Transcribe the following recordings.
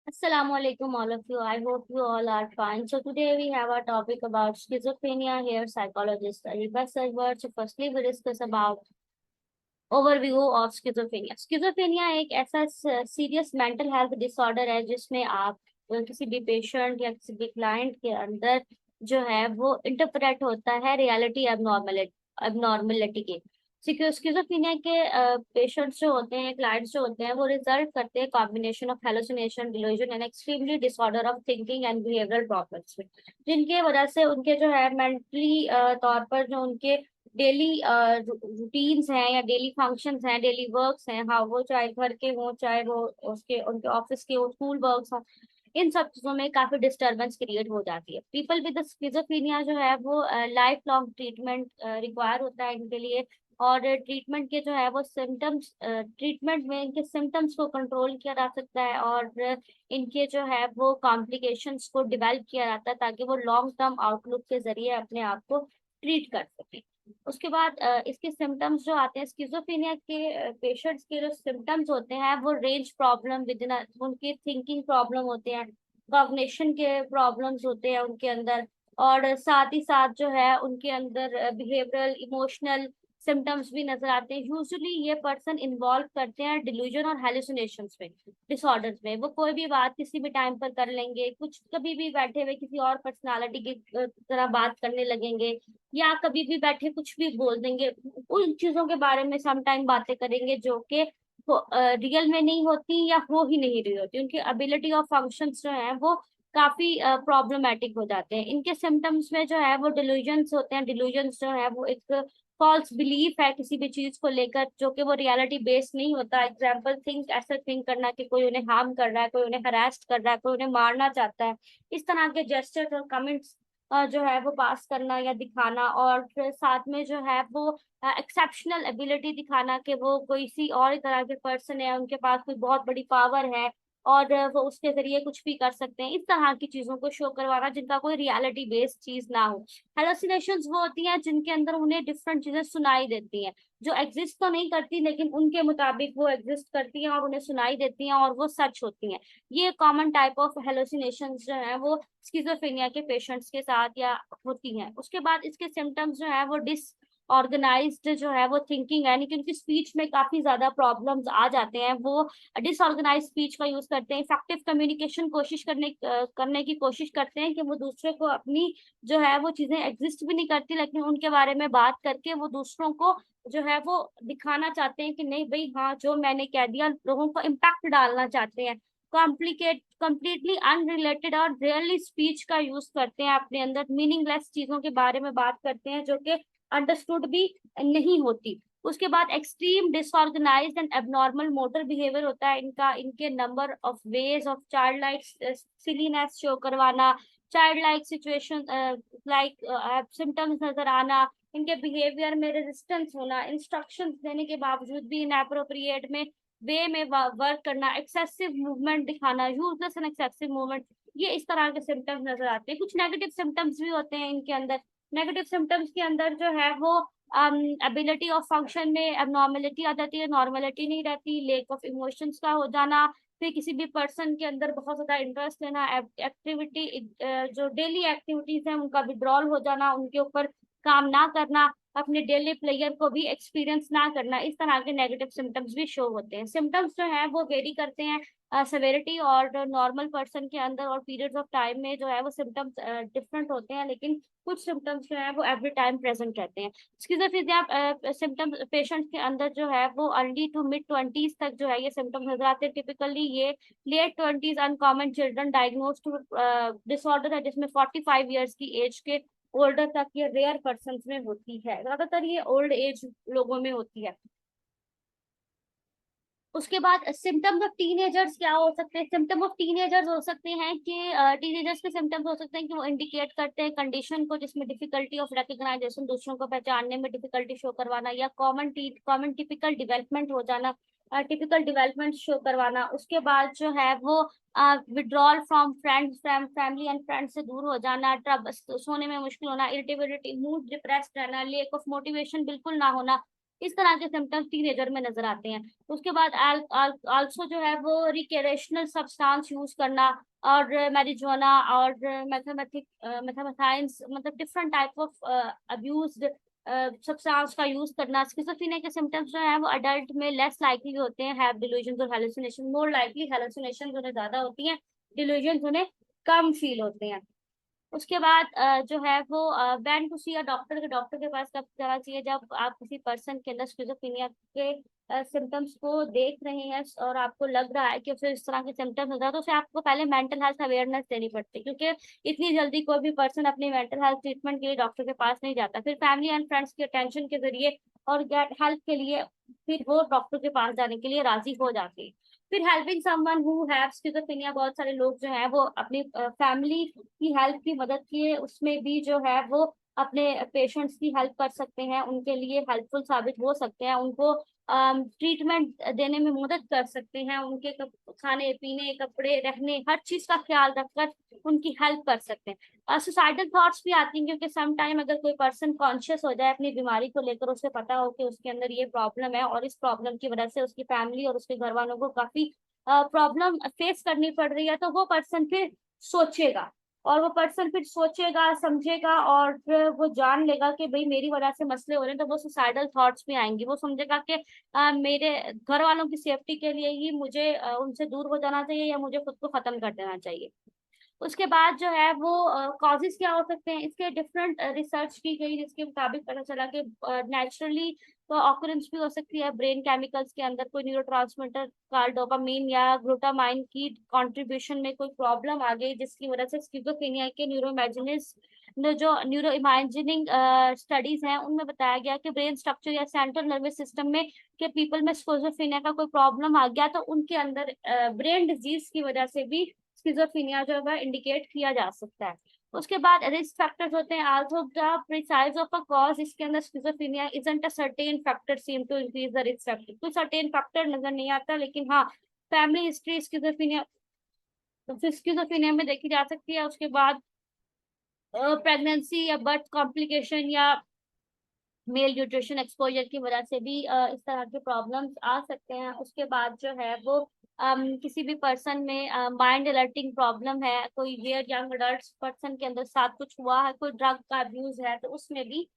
Assalamualaikum all of you. I hope you all are fine. So today we have a topic about schizophrenia here, psychologist Ariba Sarwar. So firstly we discuss about overview of schizophrenia. Schizophrenia एक ऐसा serious mental health disorder है जिसमें आप किसी भी patient या किसी भी क्लाइंट के अंदर जो है वो इंटरप्रेट होता है रियलिटी एबनॉर्मलिटी के। स्किज़ोफ्रेनिया के पेशेंट्स जो होते हैं, क्लाइंट्स जो होते हैं, वो रिजल्ट करते हैं combination of hallucination, delusion and extremely disorder of thinking and behavioural problems में, जिनके वजह से उनके जो है मेंटली तौर पर जो उनके डेली रूटीन्स हैं या डेली फंक्शंस हैं, डेली वर्क्स हैं, हाँ वो चाहे घर के हों, चाहे वो उसके उनके ऑफिस के हो, स्कूल वर्क्स हों, इन सब चीजों में काफी डिस्टरबेंस क्रिएट हो जाती है। पीपल विद स्किज़ोफ्रेनिया जो है वो लाइफ लॉन्ग ट्रीटमेंट रिक्वायर होता है इनके लिए। और ट्रीटमेंट के जो है वो सिम्टम्स, ट्रीटमेंट में इनके सिम्टम्स को कंट्रोल किया जा सकता है और इनके जो है वो कॉम्प्लिकेशंस को डिवेल्प किया जाता है ताकि वो लॉन्ग टर्म आउटलुक के जरिए अपने आप को ट्रीट कर सके। उसके बाद इसके सिम्टम्स जो आते हैं स्किज़ोफ्रेनिया के पेशेंट्स के, जो सिम्टम्स होते हैं वो रेंज प्रॉब्लम विद इन, उनके थिंकिंग प्रॉब्लम होते हैं, कॉग्निशन के प्रॉब्लम्स होते हैं उनके अंदर, और साथ ही साथ जो है उनके अंदर बिहेवियरल इमोशनल सिम्टम्स भी नजर आते हैं। यूजुअली ये पर्सन इन्वॉल्व करते हैं डिल्यूजन और हेलुसिनेशंस में, डिसऑर्डर्स में। वो कोई भी बात किसी भी टाइम पर कर लेंगे, कुछ कभी भी बैठे हुए किसी और पर्सनालिटी की तरह बात करने लगेंगे, या कभी भी बैठे कुछ भी बोल देंगे, उन चीजों के बारे में सम टाइम बातें करेंगे जो कि रियल में नहीं होती या हो ही नहीं रही होती। उनकी एबिलिटी ऑफ फंक्शंस जो है वो काफी प्रॉब्लमेटिक हो जाते हैं। इनके सिम्टम्स में जो है वो डिल्यूजन्स होते हैं। डिल्यूजन्स जो है वो एक फॉल्स बिलीफ है किसी भी चीज को लेकर, जो कि वो रियलिटी बेस्ड नहीं होता। एग्जाम्पल, थिंक ऐसा थिंक करना कि कोई उन्हें हार्म कर रहा है, कोई उन्हें हरास्ट कर रहा है, कोई उन्हें मारना चाहता है। इस तरह के जेस्चर्स और कमेंट्स जो है वो पास करना या दिखाना, और फिर साथ में जो है वो एक्सेप्शनल एबिलिटी दिखाना कि वो कोई सी और तरह के पर्सन है, उनके पास कोई बहुत बड़ी पावर है और वो उसके जरिए कुछ भी कर सकते हैं। इस तरह की चीजों को शो करवाना जिनका कोई रियलिटी बेस्ड चीज ना हो। हेलोसिनेशंस वो होती हैं जिनके अंदर उन्हें डिफरेंट चीजें सुनाई देती हैं, जो एग्जिस्ट तो नहीं करती लेकिन उनके मुताबिक वो एग्जिस्ट करती हैं और उन्हें सुनाई देती हैं और वो सच होती हैं। ये कॉमन टाइप ऑफ हेलोसिनेशंस जो है वो स्किज़ोफ्रेनिया के पेशेंट्स के साथ या होती हैं। उसके बाद इसके सिम्टम्स जो है वो डिसऑर्गेनाइज्ड जो है वो थिंकिंग, यानी कि उनकी स्पीच में काफी ज्यादा प्रॉब्लम्स आ जाते हैं। वो डिसऑर्गेनाइज स्पीच का यूज करते हैं। इफेक्टिव कम्युनिकेशन करने की कोशिश करते हैं कि वो दूसरे को अपनी जो है वो चीजें एग्जिस्ट भी नहीं करती लेकिन उनके बारे में बात करके वो दूसरों को जो है वो दिखाना चाहते हैं कि नहीं भाई, हाँ जो मैंने कह दिया, लोगों को इम्पैक्ट डालना चाहते हैं। कंप्लीटली अनरिलेटेड और रियली स्पीच का यूज करते हैं, अपने अंदर मीनिंगलेस चीजों के बारे में बात करते हैं जो कि अंडरस्टूड भी नहीं होती। उसके बाद extreme disorganised and abnormal motor behaviour होता है इनका। इनके number of ways of child like silliness show करवाना, child like situation like symptoms नजर आना, इनके बिहेवियर में रेजिस्टेंस होना, इंस्ट्रक्शंस देने के बावजूद भी इनएप्रोप्रिएट में वे में वर्क करना, एक्सेसिव मूवमेंट दिखाना, यूजलेस एंड एक्सेसिव मूवमेंट, ये इस तरह के सिम्टम्स नजर आते हैं। कुछ नेगेटिव सिम्टम्स भी होते हैं इनके अंदर। नेगेटिव सिम्टम्स के अंदर जो है वो एबिलिटी ऑफ फंक्शन में एबनॉर्मेलिटी आ जाती है, नॉर्मेलिटी नहीं रहती, लेक ऑफ इमोशंस का हो जाना, फिर किसी भी पर्सन के अंदर बहुत ज्यादा इंटरेस्ट लेना, एक्टिविटी जो डेली एक्टिविटीज है उनका विड्रॉल हो जाना, उनके ऊपर काम ना करना, अपने डेली प्लेयर को भी एक्सपीरियंस ना करना, इस तरह के नेगेटिव सिम्टम्स भी शो होते हैं। सिम्टम्स जो है वो वेरी करते हैं सेवेरिटी और नॉर्मल पर्सन के अंदर, और पीरियड्स ऑफ टाइम में जो है वो सिम्टम्स डिफरेंट होते हैं, लेकिन कुछ सिम्टम्स जो है वो एवरी टाइम प्रेजेंट रहते हैं। स्किज़ोफ्रेनिया सिम्टम्स पेशेंट के अंदर जो है वो अर्ली टू मिड ट्वेंटीज तक जो है ये सिम्टम्स नजर आते हैं। टिपिकली ये late twenties uncommon children diagnosed disorder है जिसमें 45 ईयर्स की एज के ओल्डर तक ये रेयर पर्सन में होती है। ज्यादातर ये ओल्ड एज लोगों में होती है। उसके बाद सिम्टम्स ऑफ टीनेजर्स क्या हो सकते हैं? सिम्टम ऑफ टीनेजर्स हो सकते हैं कि टीनेजर्स के सिम्टम्स हो सकते हैं कि वो इंडिकेट करते हैं कंडीशन को जिसमें डिफिकल्टी ऑफ रिकग्नाइजेशन, दूसरों को पहचानने में डिफिकल्टी शो करवाना, या कॉमन टिपिकल डेवलपमेंट हो जाना, टिपिकल डेवलपमेंट शो करवाना। उसके बाद जो है वो withdrawal from friends, family and friends से दूर हो जाना, सोने में मुश्किल होना, इरिटेबिलिटी, मूड डिप्रेस्ड रहना, लेक ऑफ मोटिवेशन बिल्कुल ना होना, इस तरह के सिम्टम्स टीनेजर में नजर आते हैं। उसके बाद आल्सो जो है वो रिक्रिएशनल सब्सटेंस यूज करना, और मैरिजुआना और मैथामेथाइंस, मतलब different type of abuse substance का यूज करना। स्किज़ोफ्रेनिया के सिम्टम्स जो है वो अडल्ट में लेस लाइकली होते हैं, हैव डिल्यूजन और हेलुसिनेशन मोर लाइकली, हेलुसिनेशन उन्हें ज्यादा होती हैं, डिल्यूजन उन्हें कम फील होते हैं। उसके बाद जो है वो when to see a doctor, के डॉक्टर के पास कब जाना चाहिए? जब आप किसी पर्सन के अंदर स्किज़ोफ्रेनिया के सिम्टम्स को देख रहे हैं और आपको लग रहा है कि उसे इस तरह के सिम्टम्स होता है, तो उसे आपको पहले मेंटल हेल्थ अवेयरनेस देनी पड़ती है, क्योंकि इतनी जल्दी कोई भी पर्सन अपनी मेंटल हेल्थ ट्रीटमेंट के लिए डॉक्टर के पास नहीं जाता। फिर फैमिली एंड फ्रेंड्स की अटेंशन के जरिए और गेट हेल्प के लिए फिर वो डॉक्टर के पास जाने के लिए राजी हो जाती है। फिर helping someone who have schizophrenia, बहुत सारे लोग जो है वो अपनी फैमिली की हेल्प की मदद किए उसमें भी जो है वो अपने पेशेंट्स की हेल्प कर सकते हैं, उनके लिए हेल्पफुल साबित हो सकते हैं, उनको ट्रीटमेंट देने में मदद कर सकते हैं, उनके खाने पीने कपड़े रहने हर चीज का ख्याल रखकर उनकी हेल्प कर सकते हैं। सुसाइडल थॉट्स भी आती हैं, क्योंकि सम टाइम अगर कोई पर्सन कॉन्शियस हो जाए अपनी बीमारी को लेकर, उसे पता हो कि उसके अंदर ये प्रॉब्लम है और इस प्रॉब्लम की वजह से उसकी फैमिली और उसके घर वालों को काफी प्रॉब्लम फेस करनी पड़ रही है, तो वो पर्सन फिर सोचेगा, और वो पर्सन फिर सोचेगा समझेगा और फिर वो जान लेगा कि भाई मेरी वजह से मसले हो रहे हैं, तो वो सुसाइडल थॉट्स भी आएंगी। वो समझेगा कि मेरे घर वालों की सेफ्टी के लिए ही मुझे उनसे दूर हो जाना चाहिए या मुझे खुद को खत्म कर देना चाहिए। उसके बाद जो है वो कॉजेज क्या हो सकते हैं, इसके डिफरेंट रिसर्च की गई, जिसके मुताबिक पता चला कि नेचुरली तो ऑकरेंस भी हो सकती है ब्रेन केमिकल्स के अंदर, कोई न्यूरोट्रांसमीटर का डोपामाइन या ग्लूटामाइन की कंट्रीब्यूशन में कोई प्रॉब्लम आ गई, जिसकी वजह से स्किज़ोफ्रेनिया के न्यूरो इमेजिनिंग स्टडीज हैं उनमें बताया गया कि ब्रेन स्ट्रक्चर या सेंट्रल नर्वस सिस्टम में के पीपल में स्किज़ोफ्रेनिया का कोई प्रॉब्लम आ गया, तो उनके अंदर ब्रेन डिजीज की वजह से भी स्किज़ोफ्रेनिया जो है इंडिकेट किया जा सकता है। उसके बाद रिस्क फैक्टर्स होते हैं, also the precise of a cause, इसके अंदर schizophrenia isn't a certain factor seem to increase the risk factor, कोई सर्टेन फैक्टर नजर नहीं आता, लेकिन हाँ फैमिली हिस्ट्री स्किज़ोफ्रेनिया, तो फिर स्किज़ोफ्रेनिया में देखी जा सकती है। उसके बाद प्रेगनेंसी या बर्थ कॉम्प्लिकेशन या मेल न्यूट्रिशन एक्सपोजर की वजह से भी इस तरह के प्रॉब्लम्स आ सकते हैं। उसके बाद जो है वो किसी भी पर्सन में माइंड अलर्टिंग प्रॉब्लम है, कोई हियर यंग अडल्ट पर्सन के अंदर साथ कुछ हुआ है, कोई ड्रग का अब्यूज है, तो उसमें भी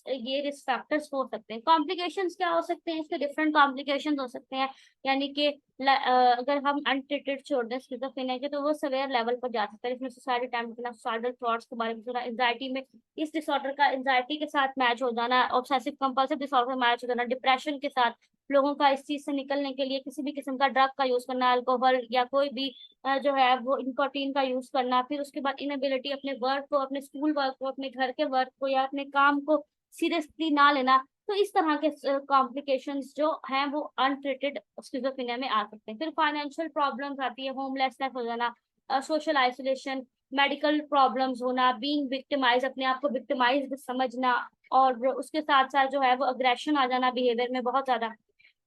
ये रिस्क फैक्टर्स हो सकते हैं। कॉम्प्लिकेशंस क्या हो सकते हैं, इसके डिफरेंट कॉम्प्लिकेशंस हो सकते हैं, यानी कि अगर हम अनट्रीटेड छोड़ दें स्किज़ोफ्रेनिया के, तो वो सवेयर लेवल पर जा सकता है, इसमें सुसाइड अटेम्प्ट करना, सुसाइडल थॉट्स के बारे में सोचना, एंजाइटी में इस डिसऑर्डर का एंजाइटी के साथ मैच हो जाना, ऑब्सेसिव कंपल्सिव डिसऑर्डर मैच हो जाना, डिप्रेशन के साथ लोगों का इस चीज से निकलने के लिए किसी भी किस्म का ड्रग का यूज करना, अल्कोहल या कोई भी जो है वो निकोटीन का यूज करना। फिर उसके बाद इनएबिलिटी अपने वर्क को, अपने स्कूल वर्क को, अपने घर के वर्क को या अपने काम को सीरियसली ना लेना, तो इस तरह के कॉम्प्लिकेशंस जो हैं वो अनट्रीटेड स्किज़ोफ्रेनिया में आ सकते हैं। फिर फाइनेंशियल प्रॉब्लम्स आती है, होमलेसनेस हो जाना, सोशल आइसोलेशन, मेडिकल प्रॉब्लम्स होना, बीइंग विक्टिमाइज, अपने आप को विक्टिमाइज्ड समझना, और उसके साथ साथ जो है वो अग्रेशन आ जाना बिहेवियर में बहुत ज्यादा।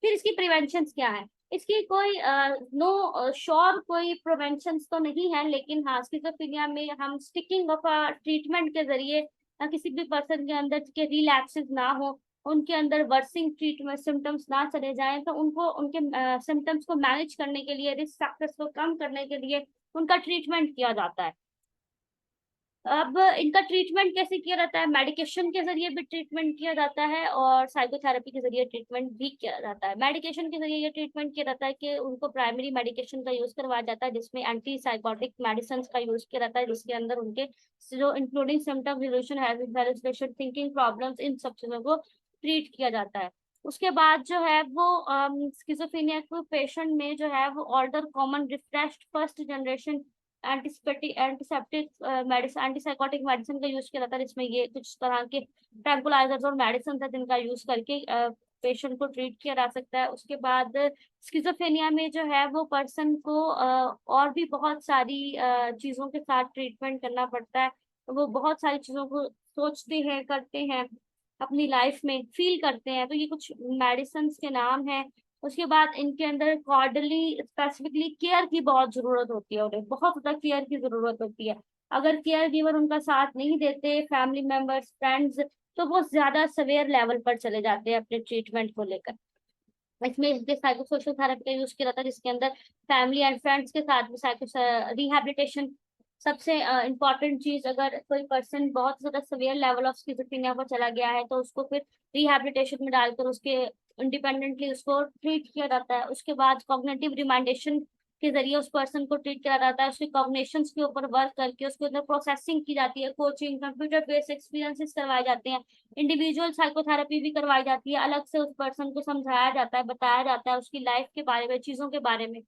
फिर इसकी प्रिवेंशन क्या है, इसकी कोई नो श्योर कोई प्रिवेंशन तो नहीं है, लेकिन हाँ स्किज़ोफ्रेनिया में हम स्टिकिंग ऑफ ट्रीटमेंट के जरिए किसी भी पर्सन के अंदर के रिलैप्सेस ना हो, उनके अंदर वर्सिंग ट्रीटमेंट सिम्टम्स ना चले जाएं, तो उनको उनके सिम्टम्स को मैनेज करने के लिए, रिस्क फैक्टर्स को कम करने के लिए उनका ट्रीटमेंट किया जाता है। अब इनका ट्रीटमेंट कैसे किया जाता है, मेडिकेशन के जरिए भी ट्रीटमेंट किया जाता है और साइकोथेरेपी के जरिए ट्रीटमेंट भी किया जाता है। मेडिकेशन के जरिए ये ट्रीटमेंट किया जाता है कि उनको प्राइमरी मेडिकेशन का यूज करवाया जाता है, जिसमें एंटी साइकोटिक मेडिसिन का यूज किया जाता है, जिसके अंदर उनके जो including symptom relation hallucination thinking problems, इन सब चीजों को ट्रीट किया जाता है। उसके बाद जो है वो स्किज़ोफ्रेनिया के पेशेंट में जो है वो older common refreshed first generation antiseptic medicine, antipsychotic medicine का यूज किया जाता है, जिसमें ये कुछ तरह के ट्रैंकुलाइजर्स और मेडिसिन है जिनका यूज करके पेशेंट को ट्रीट किया जा सकता है। उसके बाद स्किज़ोफ्रेनिया में जो है वो पर्सन को और भी बहुत सारी चीजों के साथ ट्रीटमेंट करना पड़ता है, वो बहुत सारी चीजों को सोचते हैं, करते हैं, अपनी लाइफ में फील करते हैं, तो ये कुछ मेडिसिन के नाम हैं। उसके बाद इनके अंदर कॉर्डली स्पेसिफिकली केयर की बहुत जरूरत होती है, उन्हें बहुत ज्यादा केयर की जरूरत होती है। अगर केयर गिवर उनका साथ नहीं देते, फैमिली मेंबर्स फ्रेंड्स तो वो ज्यादा सवेयर लेवल पर चले जाते हैं अपने ट्रीटमेंट को लेकर। इसमें साइको सोशल थेरेपी का यूज किया जाता है, जिसके अंदर फैमिली एंड फ्रेंड्स के साथ भी साइको रिहैबिलिटेशन सबसे इम्पोर्टेंट चीज। अगर कोई पर्सन बहुत ज्यादा सीवियर लेवल ऑफ स्किज़ोफ्रेनिया पर चला गया है तो उसको फिर रिहैबिलिटेशन में डालकर उसके इंडिपेंडेंटली उसको ट्रीट किया जाता है। उसके बाद कॉग्निटिव रिमाइंडेशन के जरिए उस पर्सन को ट्रीट किया जाता है, उसके कॉग्निशंस के ऊपर वर्क करके उसके अंदर प्रोसेसिंग की जाती है, कोचिंग कंप्यूटर बेस्ड एक्सपीरियंसेस करवाए जाते हैं, इंडिविजुअल साइकोथेरेपी भी करवाई जाती है, अलग से उस पर्सन को समझाया जाता है, बताया जाता है उसकी लाइफ के बारे में, चीजों के बारे में।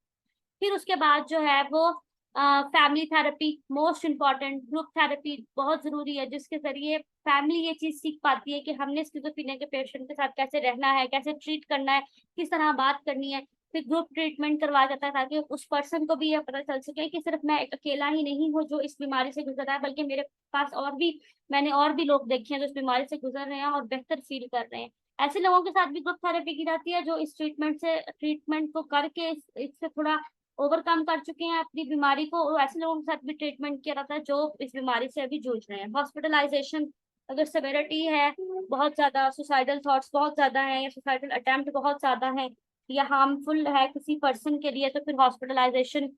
फिर उसके बाद जो है वो family therapy most important, group therapy बहुत जरूरी है, जिसके जरिए फैमिली ये चीज सीख पाती है कि हमने स्किज़ोफ्रेनिया के पेशेंट के साथ कैसे रहना है, कैसे ट्रीट करना है, किस तरह बात करनी है। फिर ग्रुप ट्रीटमेंट करवाया जाता है ताकि उस पर्सन को भी ये पता चल सके कि सिर्फ मैं एक अकेला ही नहीं हूँ जो इस बीमारी से गुजर रहा है, बल्कि मेरे पास और भी, मैंने और भी लोग देखे हैं जो इस बीमारी से गुजर रहे हैं और बेहतर फील कर रहे हैं। ऐसे लोगों के साथ भी ग्रुप थेरेपी की जाती है जो इस ट्रीटमेंट को करके इससे थोड़ा ओवरकम कर चुके हैं अपनी बीमारी को, और ऐसे लोगों के साथ भी ट्रीटमेंट किया जाता है जो इस बीमारी से अभी जूझ रहे हैं। हॉस्पिटलाइजेशन, अगर सेवेरिटी है बहुत ज्यादा, सुसाइडल थॉट्स बहुत ज्यादा है या सुसाइडल अटेम्प्ट बहुत ज्यादा है या हार्मफुल है किसी पर्सन के लिए, तो फिर हॉस्पिटलाइजेशन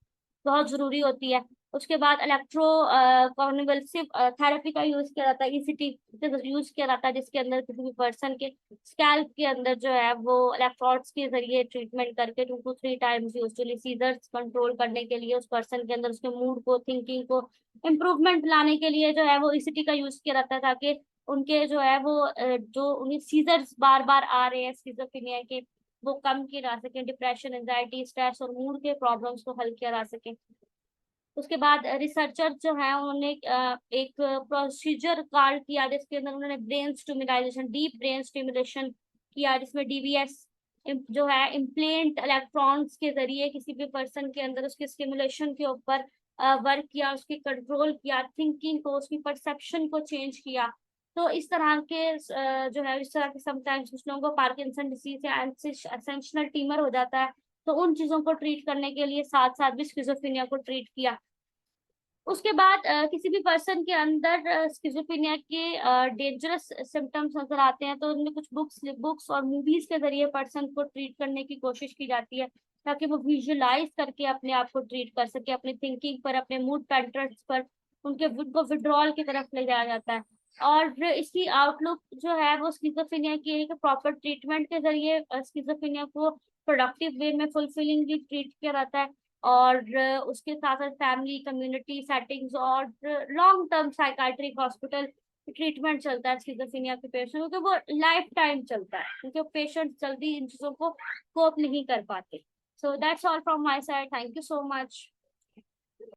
बहुत जरूरी होती है। उसके बाद इलेक्ट्रो कॉन्वल्सिव थेरेपी का यूज किया जाता है, ईसीटी यूज किया जाता है, जिसके अंदर किसी भी पर्सन के स्कैल्प के अंदर जो है वो इलेक्ट्रोड्स के जरिए ट्रीटमेंट करके 2 to 3 times usually seizures control करने के लिए उस पर्सन के अंदर उसके मूड को, थिंकिंग को इम्प्रूवमेंट लाने के लिए जो है वो ईसीटी का यूज किया जाता है, ताकि उनके जो है वो जो उन्हें सीजर्स बार बार आ रहे हैं स्किज़ोफ्रेनिया के, वो कम किए जा सके, डिप्रेशन, एंजाइटी, स्ट्रेस और मूड के प्रॉब्लम्स को हल किया जा सके। उसके बाद रिसर्चर जो है उन्होंने एक प्रोसीजर कार्ड किया जिसके अंदर उन्होंने ब्रेन स्टिमुलाइजेशन, डीप ब्रेन स्टिमुलेशन किया, जिसमें डीवीएस जो है इम्प्लेंट इलेक्ट्रॉन्स के जरिए किसी भी पर्सन के अंदर उसके स्टिमुलेशन के ऊपर वर्क किया, उसकी कंट्रोल किया, थिंकिंग को, उसकी परसेप्शन को चेंज किया। तो इस तरह के जो है इस तरह के समटाइम्स कुछ लोगों को पार्किंसन डिसीज या एसेंशियल टीमर हो जाता है, तो उन चीजों को ट्रीट करने के लिए साथ साथ भी स्किज़ोफ्रेनिया को ट्रीट किया। उसके बाद किसी भी पर्सन के अंदर स्किज़ोफ्रेनिया के डेंजरस सिम्टम्स नजर आते हैं तो उनमें कुछ बुक्स और मूवीज के जरिए पर्सन को ट्रीट करने की कोशिश की जाती है, ताकि वो विजुलाइज करके अपने आप को ट्रीट कर सके, अपनी थिंकिंग पर, अपने मूड पैटर्न्स पर, उनको विड्रॉल की तरफ ले जाया जाता है। और इसकी आउटलुक जो है वो स्किज़ोफ्रेनिया की एक प्रॉपर ट्रीटमेंट के जरिए स्किज़ोफ्रेनिया को प्रोडक्टिव वे में फुलफिलिंगली ट्रीट किया जाता है। और उसके साथ साथ फैमिली, कम्युनिटी सेटिंग्स और long term psychiatric hospital treatment चलता है स्किज़ोफ्रेनिया के पेशेंट, क्योंकि वो लाइफ टाइम चलता है, क्योंकि पेशेंट जल्दी इन चीजों को कोप नहीं कर पाते। So that's all from my side, thank you so much.